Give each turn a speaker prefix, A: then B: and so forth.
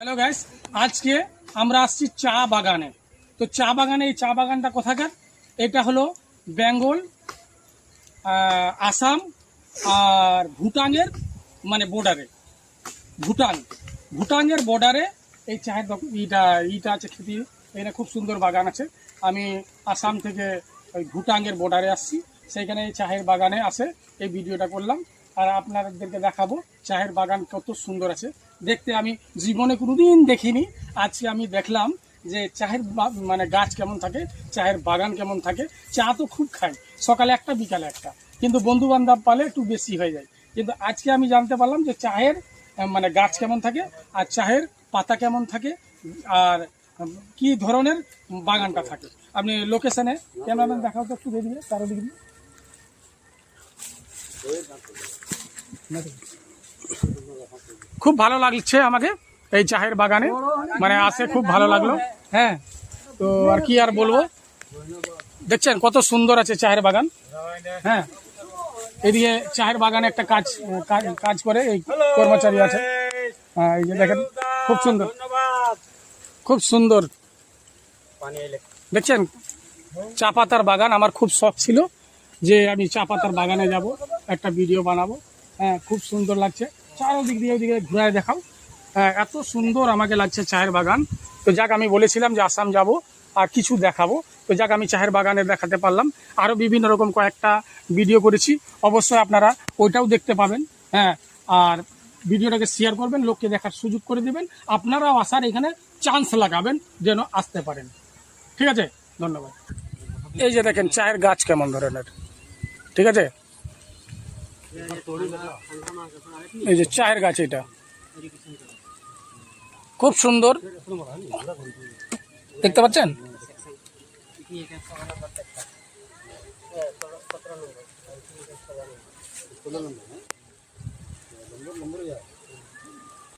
A: Hello guys, আজকে আমরা আসছি চা বাগানে। তো চা বাগানে, এই চা বাগানটা কোথাকার? এটা হলো বেঙ্গল, আসাম আর ভুটানের মানে বর্ডারে। ভুটানের বর্ডারে এই চায়ের ইটা আছে, খেতে। এটা খুব সুন্দর বাগান আছে। আমি আসাম থেকে ওই ভুটানের বর্ডারে আসছি, সেইখানে এই চায়ের বাগানে আসে এই ভিডিওটা করলাম। আর আপনাদেরকে দেখাবো চায়ের বাগান কত সুন্দর আছে দেখতে। আমি জীবনে কোনোদিন দেখিনি, আজকে আমি দেখলাম যে চায়ের মানে গাছ কেমন থাকে, চায়ের বাগান কেমন থাকে। চা তো খুব খাই, সকালে একটা বিকালে একটা, কিন্তু বন্ধু বান্ধব পালে একটু বেশি হয়ে যায়। কিন্তু আজকে আমি জানতে পারলাম যে চায়ের মানে গাছ কেমন থাকে, আর চায়ের পাতা কেমন থাকে, আর কি ধরনের বাগানটা থাকে। আপনি লোকেশনে ক্যামেরাম্যান দেখাও তো একটু দিয়ে চারোদিক দিয়ে। খুব ভালো লাগছে আমাকে এই চায়ের বাগানে, মানে আসে খুব ভালো লাগলো। হ্যাঁ, তো আর কি আর বলবো, দেখছেন কত সুন্দর আছে চায়ের বাগান। হ্যাঁ, এদিকে চায়ের বাগানে একটা কাজ করে এই কর্মচারী আছে। হ্যাঁ, এই যে দেখেন খুব সুন্দর, খুব সুন্দর দেখছেন চা পাতার বাগান। আমার খুব শখ ছিল যে আমি চা পাতার বাগানে যাব, একটা ভিডিও বানাবো। হ্যাঁ, খুব সুন্দর লাগছে, চারোদিক দিয়ে ওইদিকে ঘুরায় দেখাও। হ্যাঁ, এত সুন্দর আমাকে লাগছে চায়ের বাগান। তো যাক, আমি বলেছিলাম যে আসাম যাব আর কিছু দেখাবো, তো যাক আমি চায়ের বাগানে দেখাতে পারলাম। আরও বিভিন্ন রকম কয়েকটা ভিডিও করেছি, অবশ্যই আপনারা ওইটাও দেখতে পাবেন। হ্যাঁ, আর ভিডিওটাকে শেয়ার করবেন, লোককে দেখার সুযোগ করে দেবেন। আপনারাও আসার এখানে চান্স লাগাবেন যেন আসতে পারেন। ঠিক আছে, ধন্যবাদ। এই যে দেখেন চায়ের গাছ কেমন ধরনের, ঠিক আছে। এই যে চায়ের গাছ, এটা খুব সুন্দর দেখতে পাচ্ছেন।